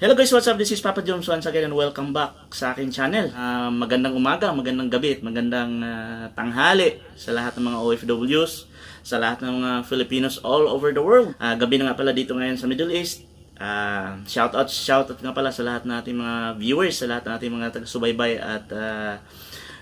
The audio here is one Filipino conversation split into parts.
Hello guys, what's up? This is Papa Jones once again and welcome back sa aking channel. Magandang umaga, magandang gabi, magandang tanghali sa lahat ng mga OFWs, sa lahat ng mga Filipinos all over the world. Gabi na nga pala dito ngayon sa Middle East. Shout out nga pala sa lahat nating mga viewers, sa lahat nating mga taga-subaybay at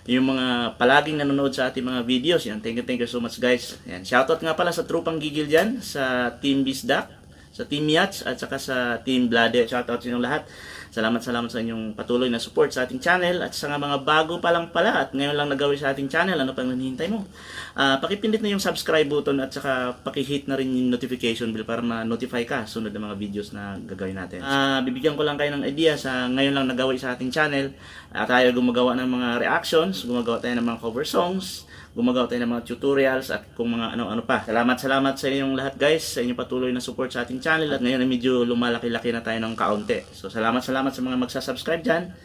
yung mga palaging nanonood sa ating mga videos. Yan, thank you so much guys. Yan, shout out nga pala sa trupang gigil dyan, sa Team Bisdak, sa Team Yachts at saka sa Team Blade. Shoutout sa inyong lahat. Salamat sa inyong patuloy na support sa ating channel at sa mga bago pa lang pala at ngayon lang nagawi sa ating channel, ano pang hinihintay mo? Pakipindit na yung subscribe button at saka pakihit na rin yung notification bell para ma-notify ka sunod ng mga videos na gagawin natin. Bibigyan ko lang kayo ng idea sa ngayon lang nagawi sa ating channel. Tayo gumagawa ng mga reactions, gumagawa tayo ng mga cover songs, gumagawa tayo ng mga tutorials at kung mga ano-ano pa. Salamat sa inyong lahat guys, sa inyong patuloy na support sa ating channel at ngayon ay medyo lumalaki-laki na tayo ng kaunti. So salamat sa mga magsasubscribe dyan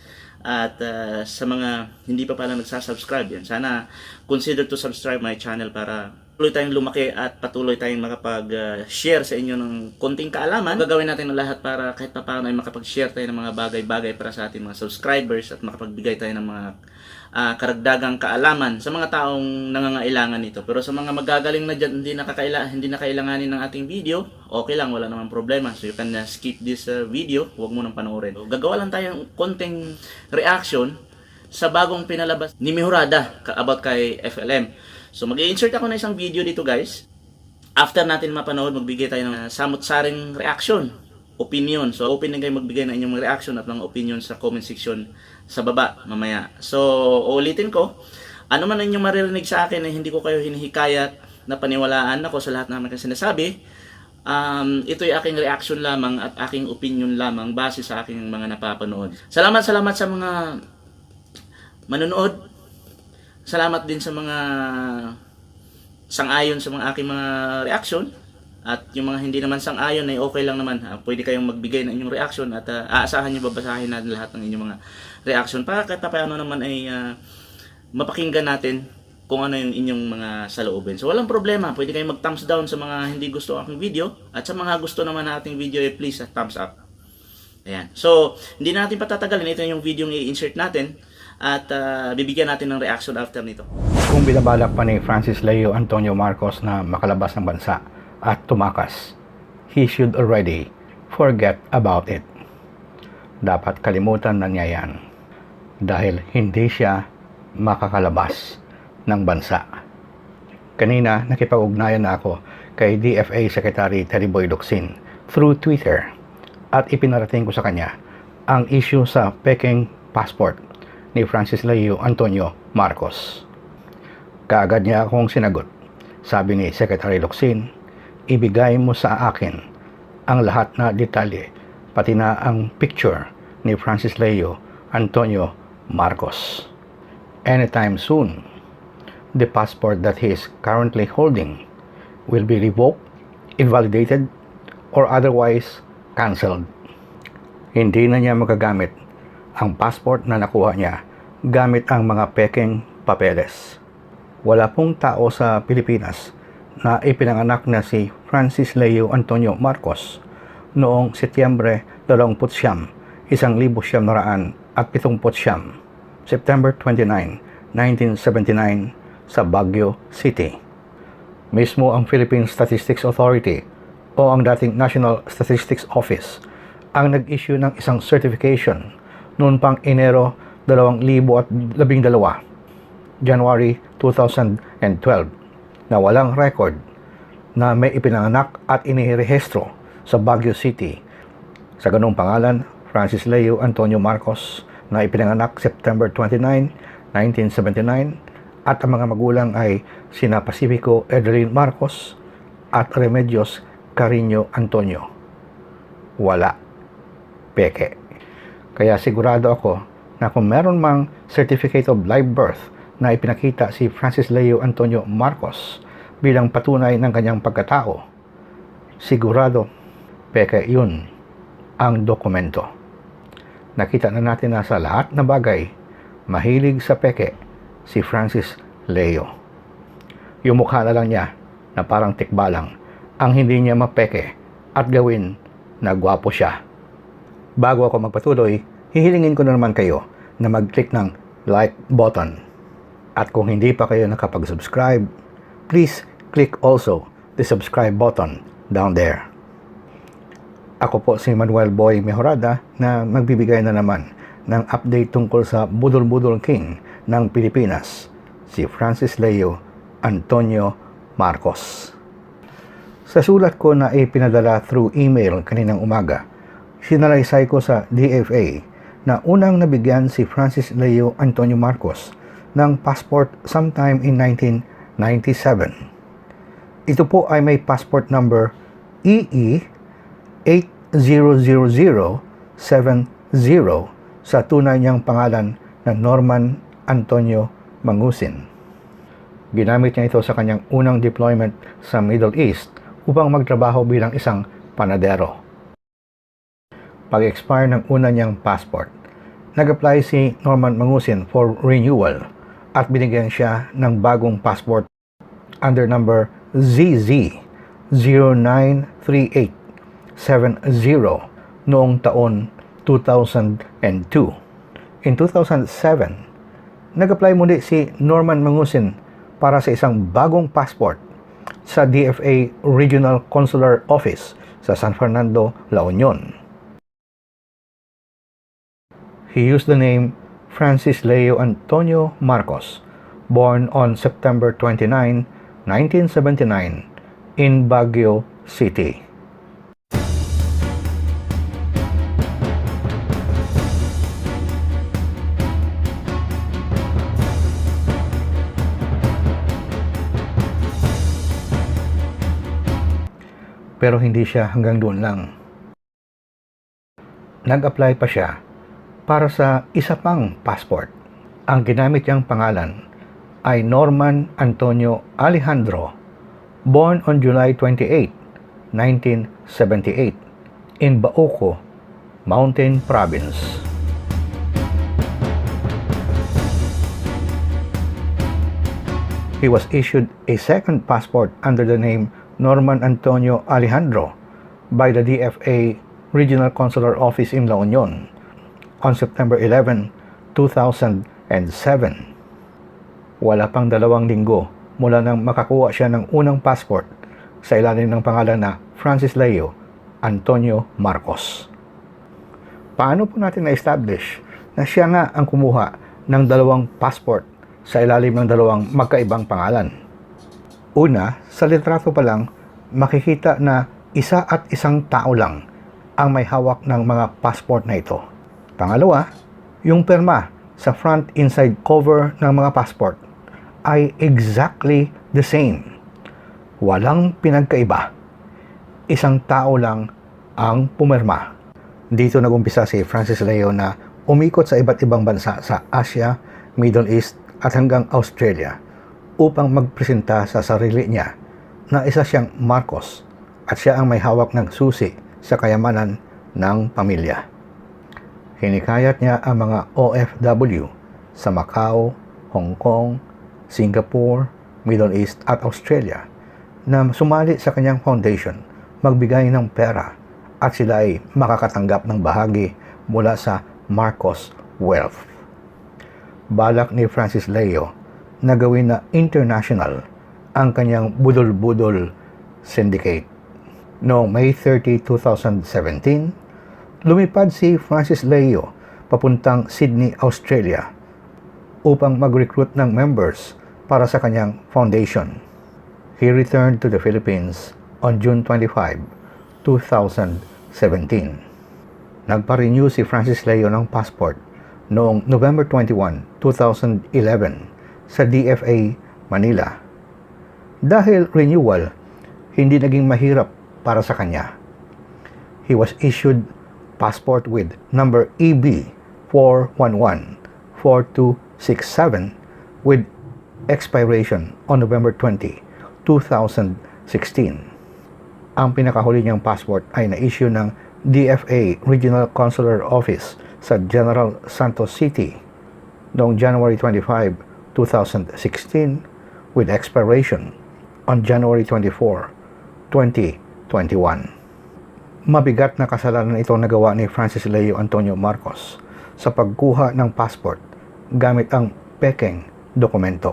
at sa mga hindi pa pala nagsasubscribe yan. Sana consider to subscribe my channel para patuloy tayong lumaki at patuloy tayong makapag-share sa inyo ng konting kaalaman. Gagawin natin ng lahat para kahit pa paano ay makapag-share tayo ng mga bagay-bagay para sa ating mga subscribers at makapagbigay tayo ng mga karagdagang kaalaman sa mga taong nangangailangan nito. Pero sa mga magagaling na dyan, hindi na kailanganin ng ating video, okay lang, wala namang problema. So you can skip this video, huwag mo nang panoorin. So, gagawa lang tayo ng konting reaction sa bagong pinalabas ni Mejorada about kay FLM. So mag-i-insert ako na isang video dito guys. After natin mapanood, magbigay tayo ng samut-saring reaction, opinion. So open din kayo magbigay ng inyong reaction at mga opinion sa comment section sa baba mamaya. So uulitin ko, ano man ang inyong maririnig sa akin na hindi ko kayo hinihikayat na paniwalaan ako sa lahat ng mga sinasabi. Ito'y aking reaction lamang at aking opinion lamang base sa aking mga napapanood. Salamat sa mga manonood. Salamat din sa mga sang-ayon sa mga aking mga reaction. At yung mga hindi naman sang-ayon ay okay lang naman. Pwede kayong magbigay ng inyong reaction at aasahan nyo babasahin natin lahat ng inyong mga reaction para kahit paano naman ay mapakinggan natin kung ano yung inyong mga saloobin. So walang problema, pwede kayong mag-thumbs down sa mga hindi gusto aking video at sa mga gusto naman na ating video please thumbs up. Ayan. So hindi natin patatagalin, ito yung video yung i-insert natin at bibigyan natin ng reaction after nito. Kung binabalak pa ni Francis Leo Antonio Marcos na makalabas ng bansa at tumakas, he should already forget about it. Dapat kalimutan na niya yan dahil hindi siya makakalabas ng bansa. Kanina nakipag-ugnayan na ako kay DFA Secretary Terry Boy Locsin through Twitter at ipinarating ko sa kanya ang issue sa peking passport ni Francis Leo Antonio Marcos. Kaagad niya akong sinagot. Sabi ni Secretary Locsin, ibigay mo sa akin ang lahat na detalye, pati na ang picture ni Francis Leo Antonio Marcos. Anytime soon, the passport that he is currently holding will be revoked, invalidated, or otherwise cancelled. Hindi na niya magagamit ang passport na nakuha niya gamit ang mga peking papeles. Wala pong tao sa Pilipinas na ipinanganak na si Francis Leo Antonio Marcos noong Setyembre 29, 1979, September 29, 1979 sa Baguio City. Mismo ang Philippine Statistics Authority o ang dating National Statistics Office ang nag-issue ng isang certification noon pang Enero 2012, January 2012, na walang record na may ipinanganak at inirehistro sa Baguio City sa ganung pangalan, Francis Leo Antonio Marcos, na ipinanganak September 29, 1979, at ang mga magulang ay sina Pacifico Edelyn Marcos at Remedios Carino Antonio. Wala. Peke. Kaya sigurado ako na kung meron mang certificate of live birth na ipinakita si Francis Leo Antonio Marcos bilang patunay ng kanyang pagkatao, sigurado peke yun ang dokumento. Nakita na natin na sa lahat na bagay, mahilig sa peke si Francis Leo. Yung mukha na lang niya na parang tikbalang ang hindi niya mapeke at gawin na gwapo siya. Bago ako magpatuloy, hihilingin ko na naman kayo na mag-click ng like button. At kung hindi pa kayo nakapag-subscribe, please click also the subscribe button down there. Ako po si Manuel Boy Mejorada na magbibigay na naman ng update tungkol sa budol-budol king ng Pilipinas, si Francis Leo Antonio Marcos. Sa sulat ko na ipinadala through email kaninang umaga, sinalaysay ko sa DFA na unang nabigyan si Francis Leo Antonio Marcos ng passport sometime in 1997. Ito po ay may passport number EE 800070 sa tunay niyang pangalan na Norman Antonio Mangusin. Ginamit niya ito sa kanyang unang deployment sa Middle East upang magtrabaho bilang isang panadero. Pag-expire ng una niyang passport, nag-apply si Norman Mangusin for renewal at binigyan siya ng bagong passport under number ZZ093870 noong taon 2002. In 2007, nag-apply muli si Norman Mangusin para sa isang bagong passport sa DFA Regional Consular Office sa San Fernando, La Union. He used the name Francis Leo Antonio Marcos, born on September 29, 1979, in Baguio City. Pero hindi siya hanggang doon lang. Nag-apply pa siya para sa isa pang passport. Ang ginamit niyang pangalan ay Norman Antonio Alejandro, born on July 28, 1978, in Baoco, Mountain Province. He was issued a second passport under the name Norman Antonio Alejandro by the DFA Regional Consular Office in La Union on September 11, 2007. Wala pang 2 linggo mula nang makakuha siya ng unang passport sa ilalim ng pangalan na Francis Leo Antonio Marcos. Paano po natin na-establish na siya nga ang kumuha ng 2 passport sa ilalim ng 2 magkaibang pangalan? Una, sa litrato pa lang, makikita na isa at isang tao lang ang may hawak ng mga passport na ito. Pangalawa, yung pirma sa front inside cover ng mga passport ay exactly the same. Walang pinagkaiba. Isang tao lang ang pumirma. Dito nagumpisa si Francis Leo na umikot sa iba't ibang bansa sa Asia, Middle East at hanggang Australia upang magpresenta sa sarili niya na isa siyang Marcos at siya ang may hawak ng susi sa kayamanan ng pamilya. Hinikayat niya ang mga OFW sa Macau, Hong Kong, Singapore, Middle East at Australia na sumali sa kanyang foundation, magbigay ng pera at sila ay makakatanggap ng bahagi mula sa Marcos Wealth. Balak ni Francis Leo na gawin na international ang kanyang budol-budol syndicate. Noong May 30, 2017, lumipad si Francis Leo papuntang Sydney, Australia upang mag-recruit ng members para sa kanyang foundation. He returned to the Philippines on June 25, 2017. Nagpa-renew si Francis Leo ng passport noong November 21, 2011 sa DFA Manila. Dahil renewal, hindi naging mahirap para sa kanya. He was issued passport with number EB 4114267 with expiration on November 20, 2016. Ang pinakahuli niyang passport ay na-issue ng DFA Regional Consular Office sa General Santos City noong January 25, 2016 with expiration on January 24, 2021. Mabigat na kasalanan itong nagawa ni Francis Leo Antonio Marcos sa pagkuha ng passport gamit ang pekeng dokumento.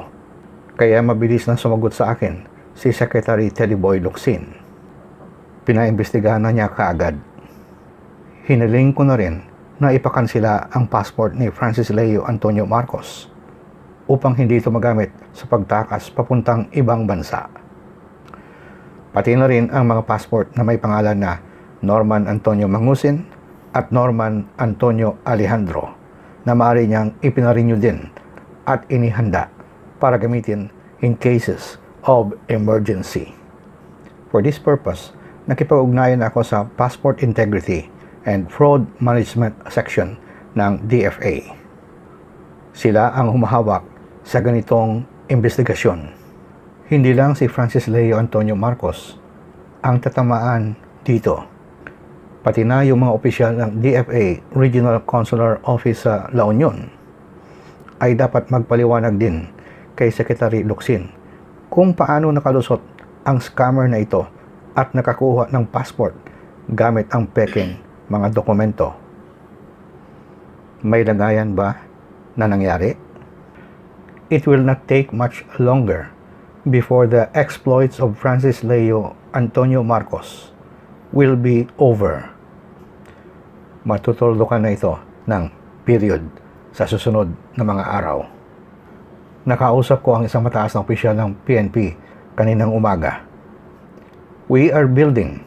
Kaya mabilis na sumagot sa akin si Secretary Teddy Boy Locsin. Pinaimbestigahan na niya kaagad. Hiniling ko na rin na ipakansila ang passport ni Francis Leo Antonio Marcos upang hindi ito magamit sa pagtakas papuntang ibang bansa. Pati na rin ang mga passport na may pangalan na Norman Antonio Mangusin at Norman Antonio Alejandro na maaari niyang ipinarenew din at inihanda para gamitin in cases of emergency. For this purpose, nakipag-ugnayan ako sa Passport Integrity and Fraud Management Section ng DFA. Sila ang humahawak sa ganitong investigasyon. Hindi lang si Francis Leo Antonio Marcos ang tatamaan dito. Pati na yung mga opisyal ng DFA Regional Consular Office sa La Union ay dapat magpaliwanag din kay Secretary Locsin kung paano nakalusot ang scammer na ito at nakakuha ng passport gamit ang pekeng mga dokumento. May lagayan ba na nangyari? It will not take much longer before the exploits of Francis Leo Antonio Marcos will be over. Matutuldukan na ito ng period sa susunod na mga araw. Nakausap ko ang isang mataas na opisyal ng PNP kaninang umaga. We are building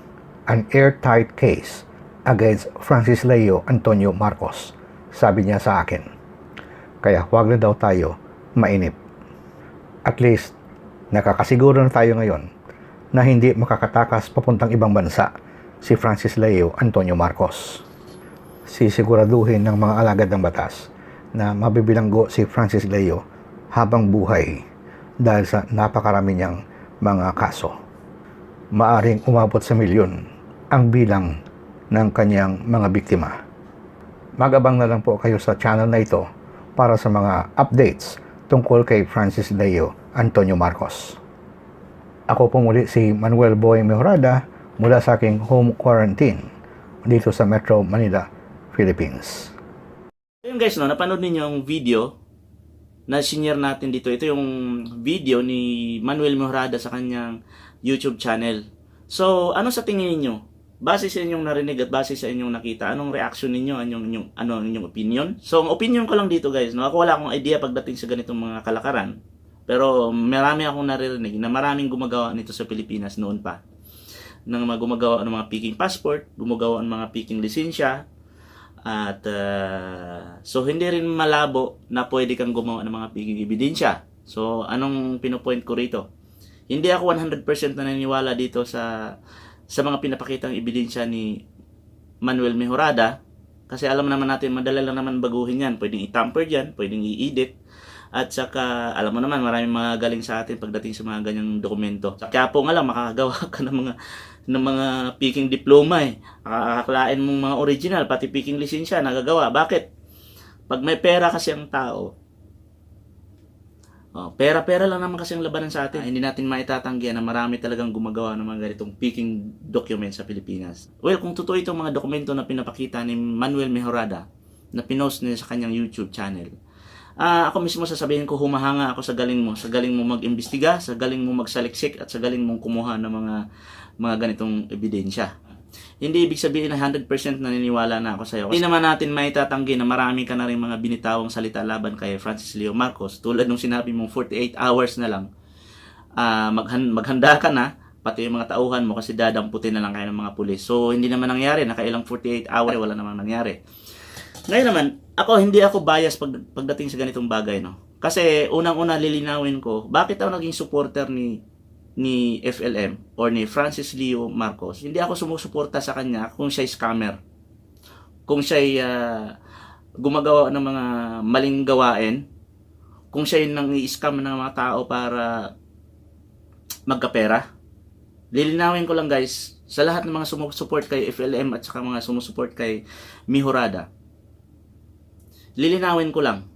an airtight case against Francis Leo Antonio Marcos, sabi niya sa akin. Kaya huwag na daw tayo mainip. At least, nakakasiguro na tayo ngayon na hindi makakatakas papuntang ibang bansa si Francis Leo Antonio Marcos. Sisiguraduhin ng mga alagad ng batas na mabibilanggo si Francis Leo habang buhay dahil sa napakarami niyang mga kaso. Maaring umabot sa milyon ang bilang ng kanyang mga biktima. Mag-abang na lang po kayo sa channel na ito para sa mga updates tungkol kay Francis Leo Antonio Marcos. Ako po muli si Manuel Boy Mejorada mula sa aking home quarantine dito sa Metro Manila, Philippines. Ayun guys, no, napanood ninyo yung video na sinare natin dito. Ito yung video ni Manuel Mejorada sa kanyang YouTube channel. So, ano sa tingin ninyo? Base sa inyong narinig at base sa inyong nakita, anong reaction ninyo? Inyong opinion? So, ang opinion ko lang dito guys, no, ako wala akong idea pagdating sa ganitong mga kalakaran. Pero marami akong naririnig na maraming gumagawa nito sa Pilipinas noon pa. Nang gumagawa ng mga peking passport, gumagawa ng mga peking lisensya. At so hindi rin malabo na pwede kang gumawa ng mga peking ebidensya. So anong pinopoint ko rito? Hindi ako 100% naniniwala dito sa mga pinapakitang ebidensya ni Manuel Mejorada. Kasi alam naman natin, madali lang naman baguhin yan. Pwedeng i-tamper yan, pwedeng i-edit. At saka, alam mo naman, maraming mga galing sa atin pagdating sa mga ganyang dokumento. Sa Quiapo nga lang, makakagawa ka ng mga peking diploma eh. Akakalain mong mga original, pati peking lisensya, nagagawa. Bakit? Pag may pera kasi ang tao, pera-pera lang naman kasi ang labanan sa atin. Hindi natin maitatanggihan na marami talagang gumagawa ng mga ganitong peking documents sa Pilipinas. Well, kung totoo itong mga dokumento na pinapakita ni Manuel Mejorada, na pinost niya sa kanyang YouTube channel, ako mismo sasabihin ko, humahanga ako sa galing mo mag-imbestiga, sa galing mo magsaliksik, at sa galing mong kumuha ng mga ganitong ebidensya. Hindi ibig sabihin na 100% naniniwala na ako sa iyo. Hindi naman natin maitatanggi na marami ka na rin mga binitawang salita laban kay Francis Leo Marcos. Tulad nung sinabi mong 48 hours na lang, maghanda ka na, pati yung mga tauhan mo kasi dadamputin na lang kayo ng mga pulis. So hindi naman nangyari, nakailang 48 hours, wala namang nangyari. Ngayon naman, hindi ako bias pagdating sa ganitong bagay, no? Kasi unang-una lilinawin ko, bakit ako naging supporter ni FLM or ni Francis Leo Marcos? Hindi ako sumusuporta sa kanya kung siya'y scammer. Kung siya'y gumagawa ng mga maling gawain, kung siya'y nang-i-scam ng mga tao para magkapera. Lilinawin ko lang guys, sa lahat ng mga sumusupport kay FLM at saka mga sumusupport kay Mejorada, lilinawin ko lang,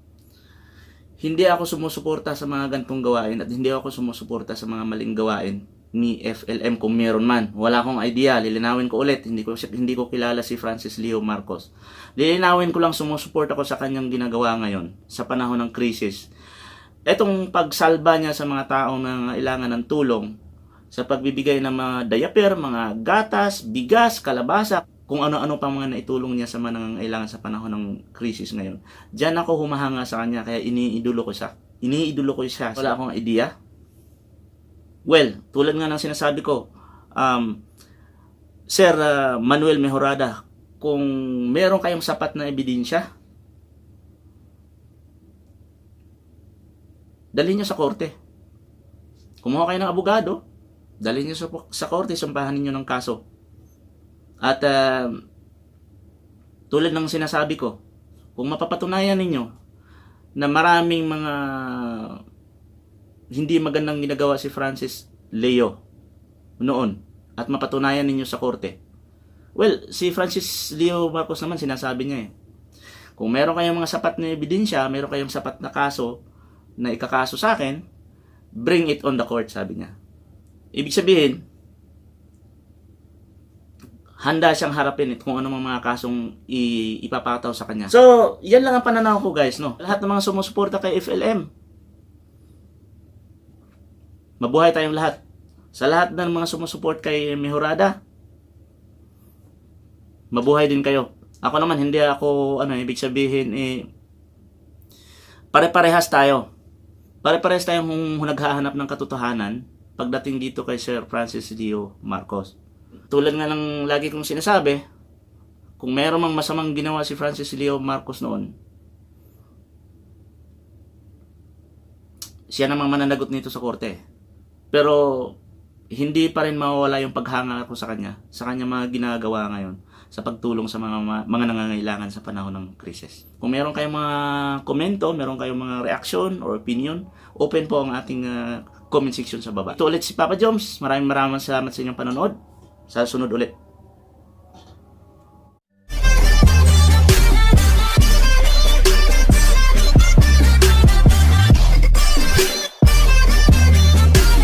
hindi ako sumusuporta sa mga gantong gawain at hindi ako sumusuporta sa mga maling gawain ni FLM kung meron man. Wala akong idea. Lilinawin ko ulit. Hindi ko kilala si Francis Leo Marcos. Lilinawin ko lang, sumusuport ako sa kanyang ginagawa ngayon sa panahon ng krisis. Etong pagsalba niya sa mga taong nangailangan ng tulong, sa pagbibigay ng mga diaper, mga gatas, bigas, kalabasa, kung ano-ano pang mga naitulong niya sa mga nangailangan sa panahon ng krisis ngayon. Diyan ako humahanga sa kanya, kaya iniidolo ko siya. Wala akong idea. Well, tulad nga ng sinasabi ko, Sir Manuel Mejorada, kung meron kayong sapat na ebidensya, dalhin nyo sa korte. Kumuha kayo ng abogado, dalhin nyo sa korte, sampahan niyo ng kaso. At tulad ng sinasabi ko, kung mapapatunayan ninyo na maraming mga hindi magandang ginagawa si Francis Leo noon at mapatunayan ninyo sa korte. Well, si Francis Leo Marcos naman sinasabi niya kung meron kayong mga sapat na ebidensya, meron kayong sapat na kaso na ikakaso sa akin, bring it on the court, sabi niya. Ibig sabihin, handa siyang harapin kung ano mga kasong ipapataw sa kanya. So, yan lang ang pananaw ko, guys, no. Lahat ng mga sumusuporta kay FLM, mabuhay tayong lahat. Sa lahat ng mga sumusuport kay Mejorada, mabuhay din kayo. Ako naman, hindi ako, ibig sabihin, pare-parehas tayo. Pare-parehas tayong naghahanap ng katotohanan pagdating dito kay Sir Francis Leo Marcos. Tulad nga ng lagi kong sinasabi, kung meron mang masamang ginawa si Francis Leo Marcos noon, siya namang mananagot nito sa korte. Pero hindi pa rin mawawala yung paghanga ko sa kanya mga ginagawa ngayon sa pagtulong sa mga nangangailangan sa panahon ng krisis. Kung meron kayong mga komento, meron kayong mga reaction or opinion, open po ang ating comment section sa baba. Ito ulit si Papa Joms. Maraming salamat sa inyong panonood. Sa sunod ulit.